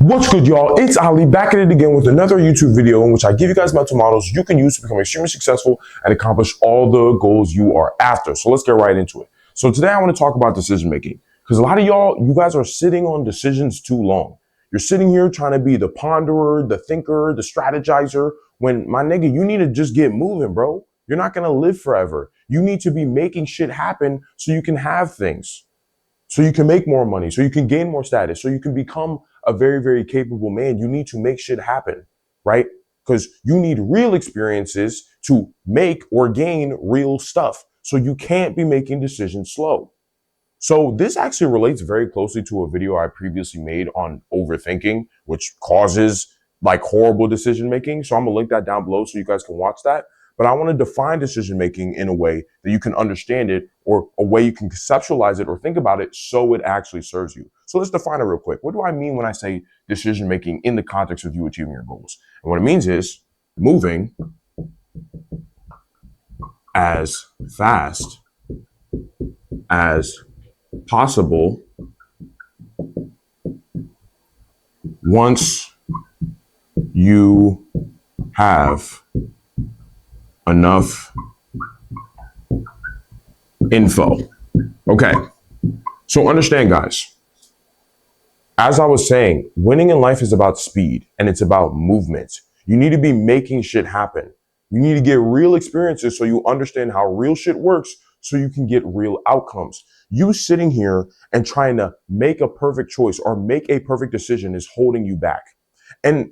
What's good, y'all? It's Ali back at it again with another YouTube video in which I give you guys mental models you can use to become extremely successful and accomplish all the goals you are after. So let's get right into it. So today I want to talk about decision making because a lot of y'all, you guys are sitting on decisions too long. You're sitting here trying to be the ponderer, the thinker, the strategizer, when my nigga, you need to just get moving, bro. You're not going to live forever. You need to be making shit happen so you can have things, so you can make more money, so you can gain more status, so you can become a very, very capable man. You need to make shit happen, right? Because you need real experiences to make or gain real stuff. So you can't be making decisions slow. So this actually relates very closely to a video I previously made on overthinking, which causes like horrible decision making. So I'm gonna link that down below so you guys can watch that. But I want to define decision making in a way that you can understand it, or a way you can conceptualize it or think about it so it actually serves you. So let's define it real quick. What do I mean when I say decision making in the context of you achieving your goals? And what it means is moving as fast as possible once you have enough info. Okay. So understand, guys, as I was saying, winning in life is about speed and it's about movement. You need to be making shit happen. You need to get real experiences so you understand how real shit works so you can get real outcomes. You sitting here and trying to make a perfect choice or make a perfect decision is holding you back. And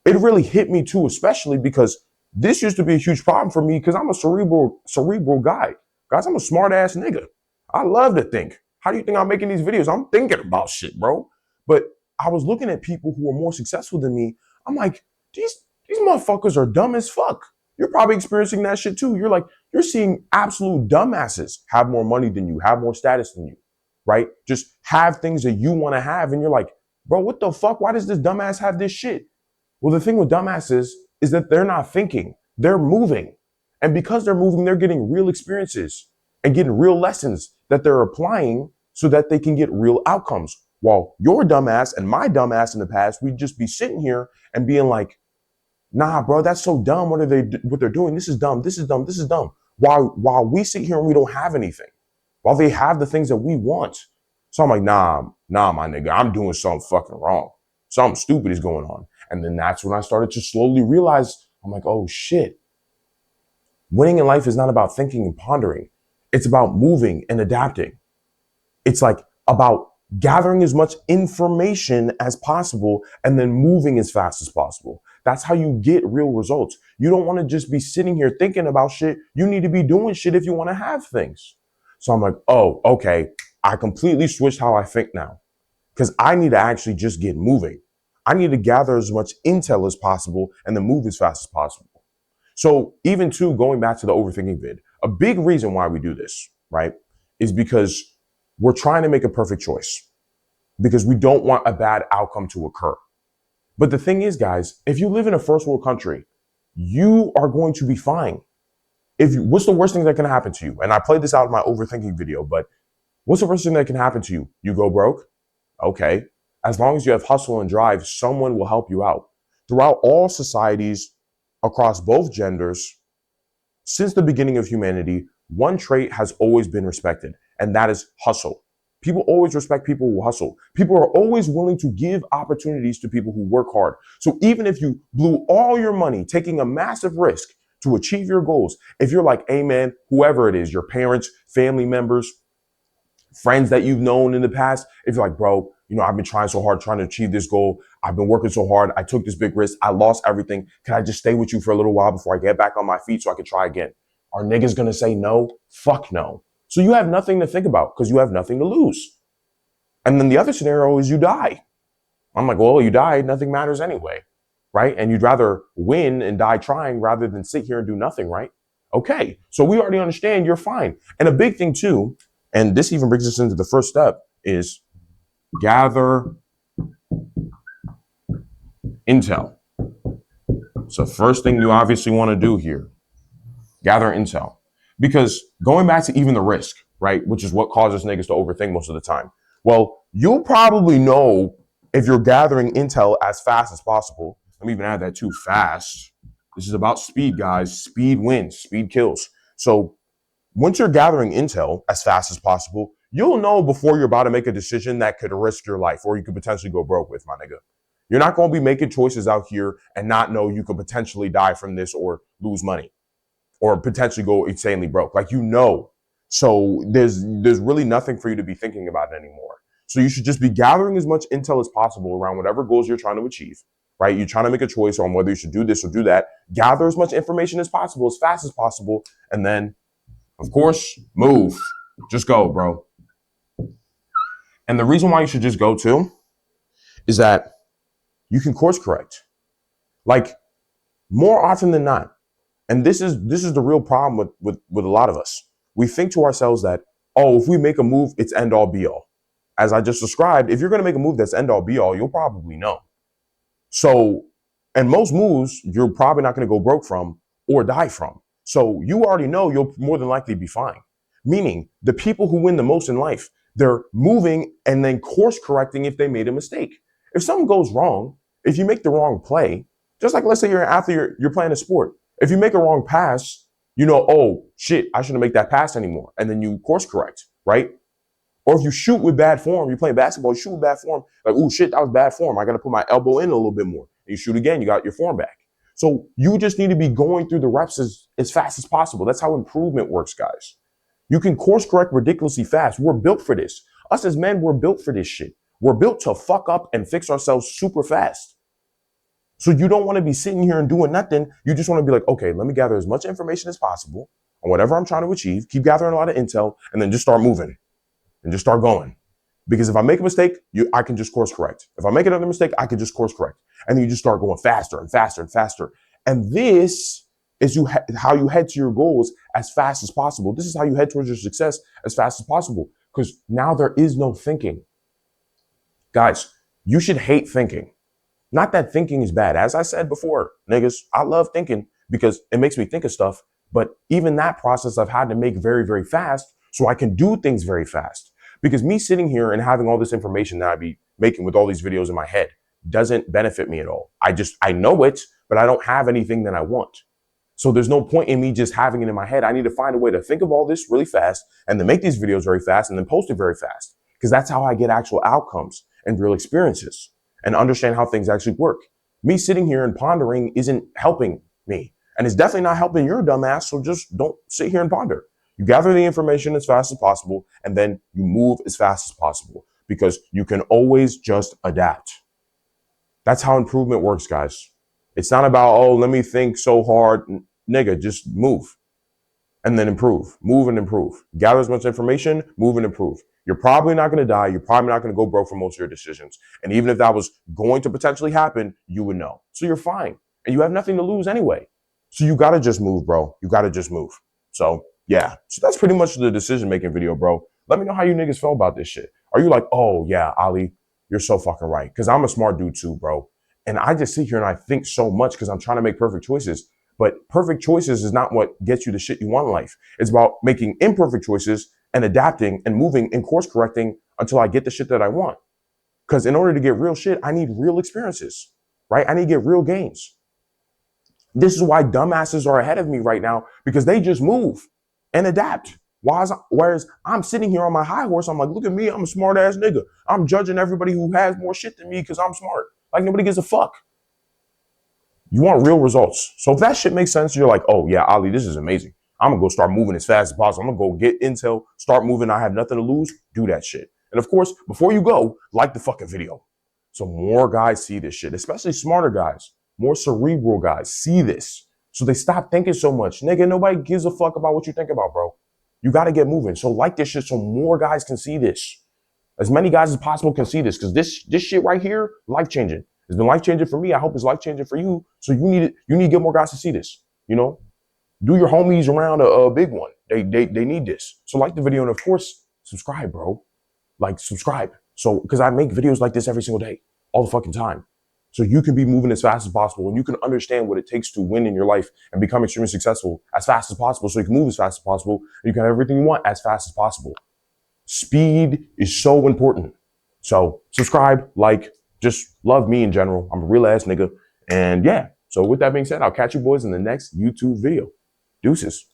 it really hit me too, especially because this used to be a huge problem for me because I'm a cerebral guy. Guys, I'm a smart ass nigga. I love to think. How do you think I'm making these videos? I'm thinking about shit, bro. But I was looking at people who are more successful than me. I'm like, these motherfuckers are dumb as fuck. You're probably experiencing that shit too. You're seeing absolute dumbasses have more money than you, have more status than you, right? Just have things that you want to have. And you're like, bro, what the fuck? Why does this dumbass have this shit? Well, the thing with dumbasses is that they're not thinking, they're moving. And because they're moving, they're getting real experiences and getting real lessons that they're applying so that they can get real outcomes. While your dumbass and my dumbass in the past, we'd just be sitting here and being like, nah, bro, that's so dumb. What they're doing? This is dumb. This is dumb. This is dumb. While we sit here and we don't have anything, while they have the things that we want. So I'm like, nah, my nigga, I'm doing something fucking wrong. Something stupid is going on. And then that's when I started to slowly realize, I'm like, oh shit. Winning in life is not about thinking and pondering. It's about moving and adapting. It's like about gathering as much information as possible and then moving as fast as possible. That's how you get real results. You don't want to just be sitting here thinking about shit. You need to be doing shit if you want to have things. So I'm like, oh, okay. I completely switched how I think now because I need to actually just get moving. I need to gather as much intel as possible and then move as fast as possible. So even too, going back to the overthinking vid, a big reason why we do this, right, is because we're trying to make a perfect choice because we don't want a bad outcome to occur. But the thing is, guys, if you live in a first world country, you are going to be fine. What's the worst thing that can happen to you? And I played this out in my overthinking video, but what's the worst thing that can happen to you? You go broke? Okay. As long as you have hustle and drive, someone will help you out. Throughout all societies, across both genders, since the beginning of humanity, one trait has always been respected, and that is hustle. People always respect people who hustle. People are always willing to give opportunities to people who work hard. So even if you blew all your money taking a massive risk to achieve your goals, if you're like, hey man, whoever it is, your parents, family members, friends that you've known in the past, if you're like, bro, I've been trying so hard trying to achieve this goal. I've been working so hard. I took this big risk. I lost everything. Can I just stay with you for a little while before I get back on my feet so I can try again? Are niggas going to say no? Fuck no. So you have nothing to think about because you have nothing to lose. And then the other scenario is you die. I'm like, well, you died. Nothing matters anyway, right? And you'd rather win and die trying rather than sit here and do nothing, right? Okay. So we already understand you're fine. And a big thing too, and this even brings us into the first step, is gather intel. So first thing you obviously want to do here, gather intel. Because going back to even the risk, right, which is what causes niggas to overthink most of the time. Well, you'll probably know If you're gathering intel as fast as possible, let me even add that too, fast. This is about speed, guys. Speed wins, speed kills. So once you're gathering intel as fast as possible, you'll know before you're about to make a decision that could risk your life or you could potentially go broke with, my nigga. You're not going to be making choices out here and not know you could potentially die from this or lose money or potentially go insanely broke. Like, you know. So there's really nothing for you to be thinking about anymore. So you should just be gathering as much intel as possible around whatever goals you're trying to achieve, right? You're trying to make a choice on whether you should do this or do that. Gather as much information as possible, as fast as possible, and then, of course, move. Just go, bro. And the reason why you should just go too is that you can course correct. Like, more often than not, and this is the real problem with a lot of us. We think to ourselves that, oh, if we make a move, it's end all be all. As I just described, if you're going to make a move that's end all be all, you'll probably know. So, and most moves, you're probably not going to go broke from or die from. So you already know you'll more than likely be fine. Meaning, the people who win the most in life, they're moving and then course correcting if they made a mistake. If something goes wrong, if you make the wrong play, just like let's say you're an athlete, you're playing a sport. If you make a wrong pass, you know, oh shit, I shouldn't make that pass anymore. And then you course correct, right? Or if you shoot with bad form, you're playing basketball, you shoot with bad form, like, oh shit, that was bad form. I got to put my elbow in a little bit more. And you shoot again, you got your form back. So you just need to be going through the reps as fast as possible. That's how improvement works, guys. You can course correct ridiculously fast. We're built for this. Us as men, we're built for this shit. We're built to fuck up and fix ourselves super fast. So you don't want to be sitting here and doing nothing. You just want to be like, okay, let me gather as much information as possible on whatever I'm trying to achieve, keep gathering a lot of intel, and then just start moving and just start going. Because if I make a mistake, I can just course correct. If I make another mistake, I can just course correct. And then you just start going faster and faster and faster. And this is how you head to your goals as fast as possible. This is how you head towards your success as fast as possible. Because now there is no thinking. Guys, you should hate thinking. Not that thinking is bad. As I said before, niggas, I love thinking because it makes me think of stuff. But even that process I've had to make very, very fast so I can do things very fast. Because me sitting here and having all this information that I be making with all these videos in my head doesn't benefit me at all. I know it, but I don't have anything that I want. So there's no point in me just having it in my head. I need to find a way to think of all this really fast and then make these videos very fast and then post it very fast. Because that's how I get actual outcomes and real experiences and understand how things actually work. Me sitting here and pondering isn't helping me. And it's definitely not helping your dumbass. So just don't sit here and ponder. You gather the information as fast as possible, and then you move as fast as possible because you can always just adapt. That's how improvement works, guys. It's not about, oh, let me think so hard. Nigga, just move and then improve. Move and improve. Gather as much information, move and improve. You're probably not going to die. You're probably not going to go broke for most of your decisions. And even if that was going to potentially happen, you would know. So you're fine. And you have nothing to lose anyway. So you got to just move, bro. You got to just move. So yeah, so that's pretty much the decision-making video, bro. Let me know how you niggas feel about this shit. Are you like, oh yeah, Ali, you're so fucking right? Because I'm a smart dude too, bro. And I just sit here and I think so much because I'm trying to make perfect choices. But perfect choices is not what gets you the shit you want in life. It's about making imperfect choices and adapting and moving and course correcting until I get the shit that I want. Because in order to get real shit, I need real experiences, right? I need to get real gains. This is why dumbasses are ahead of me right now because they just move and adapt. Whereas I'm sitting here on my high horse, I'm like, look at me, I'm a smart ass nigga. I'm judging everybody who has more shit than me because I'm smart. Like nobody gives a fuck. You want real results. So if that shit makes sense, you're like, oh yeah, Ali, this is amazing. I'm gonna go start moving as fast as possible. I'm gonna go get intel, start moving. I have nothing to lose. Do that shit. And of course, before you go, like the fucking video. So more guys see this shit, especially smarter guys, more cerebral guys see this. So they stop thinking so much. Nigga, nobody gives a fuck about what you think about, bro. You got to get moving. So like this shit so more guys can see this. As many guys as possible can see this because this shit right here, life-changing. It's been life-changing for me. I hope it's life-changing for you. So you need to get more guys to see this, you know? Do your homies around a big one. They need this. So like the video and of course, subscribe, bro. Like subscribe. So, because I make videos like this every single day, all the fucking time. So you can be moving as fast as possible and you can understand what it takes to win in your life and become extremely successful as fast as possible so you can move as fast as possible and you can have everything you want as fast as possible. Speed is so important. So subscribe, like, just love me in general. I'm a real ass nigga. And yeah, so with that being said, I'll catch you boys in the next YouTube video. Deuces.